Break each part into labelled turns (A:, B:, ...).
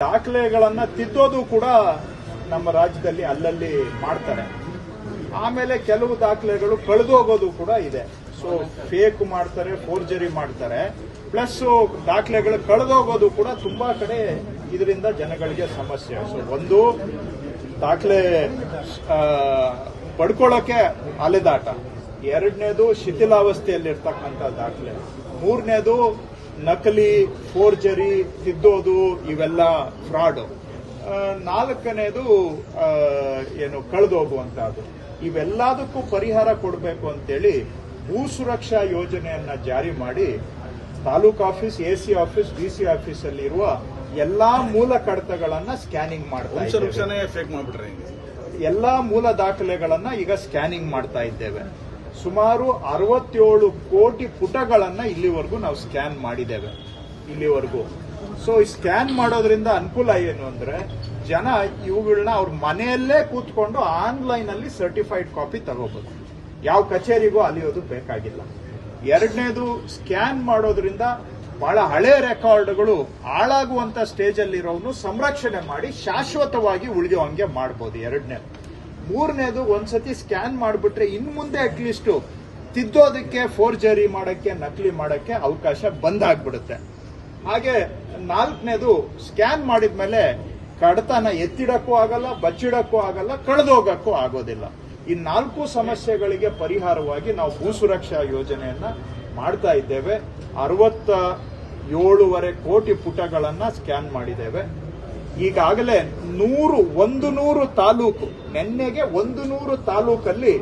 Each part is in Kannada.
A: ದಾಖಲೆಗಳನ್ನ ತಿದ್ದೋದು ಕೂಡ ನಮ್ಮ ರಾಜ್ಯದಲ್ಲಿ ಅಲ್ಲಲ್ಲಿ ಮಾಡ್ತಾರೆ. ಆಮೇಲೆ ಕೆಲವು ದಾಖಲೆಗಳು ಕಳೆದೋಗೋದು ಕೂಡ ಇದೆ. ಸೊ ಫೇಕ್ ಮಾಡ್ತಾರೆ, ಫೋರ್ಜರಿ ಮಾಡ್ತಾರೆ. ಪ್ಲಸ್ ದಾಖಲೆಗಳು ಕಳೆದೋಗೋದು ಕೂಡ ತುಂಬಾ ಕಡೆ ಇದರಿಂದ ಜನಗಳಿಗೆ ಸಮಸ್ಯೆ. ಸೊ ಒಂದು ದಾಖಲೆ ಪಡ್ಕೊಳ್ಳೋಕೆ ಅಲೆದಾಟ, ಎರಡನೇದು ಶಿಥಿಲಾವಸ್ಥೆಯಲ್ಲಿರ್ತಕ್ಕಂಥ ದಾಖಲೆ, ಮೂರನೇದು ನಕಲಿ ಫೋರ್ಜರಿ ತಿದ್ದೋದು, ಇವೆಲ್ಲ ಫ್ರಾಡ್, ನಾಲ್ಕನೇದು ಏನು ಕಳೆದೋಗುವಂತಹದ್ದು. ಇವೆಲ್ಲದಕ್ಕೂ ಪರಿಹಾರ ಕೊಡಬೇಕು ಅಂತೇಳಿ ಭೂ ಸುರಕ್ಷಾ ಯೋಜನೆಯನ್ನ ಜಾರಿ ಮಾಡಿ taluk office, AC office, DC office ಅಲ್ಲಿ ಇರುವ ಎಲ್ಲಾ ಮೂಲ ಕಡತಗಳನ್ನ ಸ್ಕ್ಯಾನಿಂಗ್ ಮಾಡ್ತಾ ಇದ್ದೇವೆ. ಎಲ್ಲಾ ಮೂಲ ದಾಖಲೆಗಳನ್ನ ಈಗ ಸ್ಕ್ಯಾನಿಂಗ್ ಮಾಡ್ತಾ ಇದ್ದೇವೆ. ಸುಮಾರು 67 ಕೋಟಿ ಪುಟಗಳನ್ನ ಇಲ್ಲಿವರೆಗೂ ನಾವು ಸ್ಕ್ಯಾನ್ ಮಾಡಿದ್ದೇವೆ ಇಲ್ಲಿವರೆಗೂ. ಸೊ ಈ ಸ್ಕ್ಯಾನ್ ಮಾಡೋದ್ರಿಂದ ಅನುಕೂಲ ಏನು ಅಂದ್ರೆ, ಜನ ಇವುಗಳನ್ನ ಅವ್ರ ಮನೆಯಲ್ಲೇ ಕೂತ್ಕೊಂಡು ಆನ್ಲೈನ್ ಅಲ್ಲಿ ಸರ್ಟಿಫೈಡ್ ಕಾಪಿ ತಗೋಬಹುದು. ಯಾವ ಕಚೇರಿಗೂ ಅಲಿಯೋದು ಬೇಕಾಗಿಲ್ಲ. ಎರಡನೇದು, ಸ್ಕ್ಯಾನ್ ಮಾಡೋದ್ರಿಂದ ಬಹಳ ಹಳೆ ರೆಕಾರ್ಡ್ಗಳು ಹಾಳಾಗುವಂತ ಸ್ಟೇಜ್ ಅಲ್ಲಿರೋನು ಸಂರಕ್ಷಣೆ ಮಾಡಿ ಶಾಶ್ವತವಾಗಿ ಉಳಿಯುವಂಗೆ ಮಾಡಬಹುದು. ಎರಡನೇದು. ಮೂರನೇದು, ಒಂದ್ಸತಿ ಸ್ಕ್ಯಾನ್ ಮಾಡಿಬಿಟ್ರೆ ಇನ್ ಮುಂದೆ ಅಟ್ಲೀಸ್ಟ್ ತಿದ್ದೋದಕ್ಕೆ, ಫೋರ್ಜರಿ ಮಾಡಕ್ಕೆ, ನಕಲಿ ಮಾಡಕ್ಕೆ ಅವಕಾಶ ಬಂದಾಗ್ಬಿಡುತ್ತೆ. ಹಾಗೆ ನಾಲ್ಕನೇದು, ಸ್ಕ್ಯಾನ್ ಮಾಡಿದ್ಮೇಲೆ ಕಡತನ ಎತ್ತಿಡಕ್ಕೂ ಆಗಲ್ಲ, ಬಚ್ಚಿಡಕ್ಕೂ ಆಗಲ್ಲ, ಕಳೆದೋಗಕ್ಕೂ ಆಗೋದಿಲ್ಲ. ಈ 4 ಸಮಸ್ಯೆಗಳಿಗೆ ಪರಿಹಾರವಾಗಿ ನಾವು ಭೂ ಸುರಕ್ಷಾ ಯೋಜನೆಯನ್ನ ಮಾಡ್ತಾ ಇದ್ದೇವೆ. 67.5 ಕೋಟಿ ಪುಟಗಳನ್ನ ಸ್ಕ್ಯಾನ್ ಮಾಡಿದ್ದೇವೆ. ಈಗಾಗಲೇ 100 ತಾಲೂಕು, ನಿನ್ನೆಗೆ 100 ತಾಲೂಕಲ್ಲಿ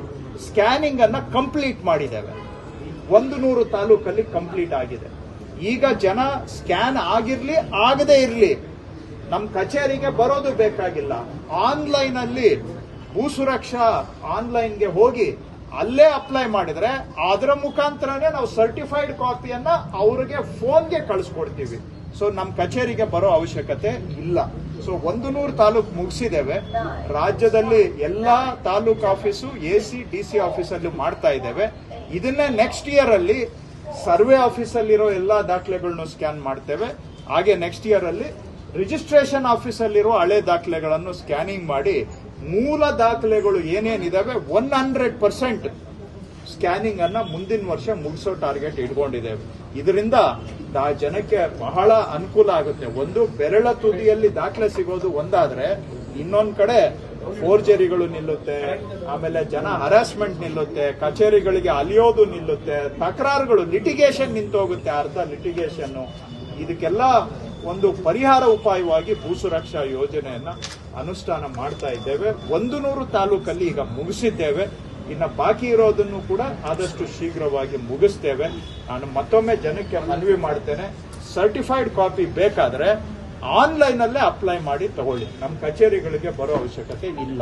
A: ಸ್ಕ್ಯಾನಿಂಗ್ ಅನ್ನ ಕಂಪ್ಲೀಟ್ ಮಾಡಿದ್ದೇವೆ. 100 ತಾಲೂಕಲ್ಲಿ ಕಂಪ್ಲೀಟ್ ಆಗಿದೆ. ಈಗ ಜನ ಸ್ಕ್ಯಾನ್ ಆಗಿರ್ಲಿ ಆಗದೇ ಇರ್ಲಿ ನಮ್ಮ ಕಚೇರಿಗೆ ಬರೋದು ಬೇಕಾಗಿಲ್ಲ. ಆನ್ಲೈನ್ ಅಲ್ಲಿ ಭೂ ಸುರಕ್ಷಾ ಆನ್ಲೈನ್ಗೆ ಹೋಗಿ ಅಲ್ಲೇ ಅಪ್ಲೈ ಮಾಡಿದ್ರೆ ಅದರ ಮುಖಾಂತರನೇ ನಾವು ಸರ್ಟಿಫೈಡ್ ಕಾಪಿಯನ್ನ ಅವರಿಗೆ ಫೋನ್ಗೆ ಕಳಿಸ್ಕೊಡ್ತೀವಿ. ಸೊ ನಮ್ಮ ಕಚೇರಿಗೆ ಬರೋ ಅವಶ್ಯಕತೆ ಇಲ್ಲ. ಸೊ 100 ತಾಲೂಕು ಮುಗಿಸಿದ್ದೇವೆ. ರಾಜ್ಯದಲ್ಲಿ ಎಲ್ಲಾ ತಾಲೂಕು ಆಫೀಸು, ಎಸಿ, ಡಿಸಿ ಆಫೀಸಲ್ಲಿ ಮಾಡ್ತಾ ಇದ್ದೇವೆ. ಇದನ್ನೇ ನೆಕ್ಸ್ಟ್ ಇಯರ್ ಅಲ್ಲಿ ಸರ್ವೆ ಆಫೀಸಲ್ಲಿರೋ ಎಲ್ಲಾ ದಾಖಲೆಗಳನ್ನು ಸ್ಕ್ಯಾನ್ ಮಾಡ್ತೇವೆ. ಹಾಗೆ ನೆಕ್ಸ್ಟ್ ಇಯರ್ ಅಲ್ಲಿ ರಿಜಿಸ್ಟ್ರೇಷನ್ ಆಫೀಸಲ್ಲಿರೋ ಹಳೆ ದಾಖಲೆಗಳನ್ನು ಸ್ಕ್ಯಾನಿಂಗ್ ಮಾಡಿ ಮೂಲ ದಾಖಲೆಗಳು ಏನೇನಿದಾವೆ 100% ಸ್ಕ್ಯಾನಿಂಗ್ ಅನ್ನ ಮುಂದಿನ ವರ್ಷ ಮುಗಿಸೋ ಟಾರ್ಗೆಟ್ ಇಟ್ಕೊಂಡಿದ್ದೇವೆ. ಇದರಿಂದ ಜನಕ್ಕೆ ಬಹಳ ಅನುಕೂಲ ಆಗುತ್ತೆ. ಒಂದು, ಬೆರಳ ತುದಿಯಲ್ಲಿ ದಾಖಲೆ ಸಿಗೋದು ಒಂದಾದ್ರೆ, ಇನ್ನೊಂದ್ ಕಡೆ ಫೋರ್ಜರಿಗಳು ನಿಲ್ಲುತ್ತೆ, ಆಮೇಲೆ ಜನ ಹರಾಸ್ಮೆಂಟ್ ನಿಲ್ಲುತ್ತೆ, ಕಚೇರಿಗಳಿಗೆ ಅಲಿಯೋದು ನಿಲ್ಲುತ್ತೆ, ತಕರಾರುಗಳು, ಲಿಟಿಗೇಷನ್ ನಿಂತೋಗುತ್ತೆ, ಅರ್ಧ ಲಿಟಿಗೇಷನ್. ಇದಕ್ಕೆಲ್ಲ ಒಂದು ಪರಿಹಾರ ಉಪಾಯವಾಗಿ ಭೂ ಸುರಕ್ಷಾ ಯೋಜನೆಯನ್ನ ಅನುಷ್ಠಾನ ಮಾಡ್ತಾ ಇದ್ದೇವೆ. 100 ತಾಲೂಕಲ್ಲಿ ಈಗ ಮುಗಿಸಿದ್ದೇವೆ. ಇನ್ನು ಬಾಕಿ ಇರೋದನ್ನು ಕೂಡ ಆದಷ್ಟು ಶೀಘ್ರವಾಗಿ ಮುಗಿಸ್ತೇವೆ. ನಾನು ಮತ್ತೊಮ್ಮೆ ಜನಕ್ಕೆ ಮನವಿ ಮಾಡ್ತೇನೆ, ಸರ್ಟಿಫೈಡ್ ಕಾಪಿ ಬೇಕಾದ್ರೆ ಆನ್ಲೈನ್ ಅಲ್ಲೇ ಅಪ್ಲೈ ಮಾಡಿ ತಗೊಳ್ಳಿ. ನಮ್ಮ ಕಚೇರಿಗಳಿಗೆ ಬರೋ ಅವಶ್ಯಕತೆ ಇಲ್ಲ.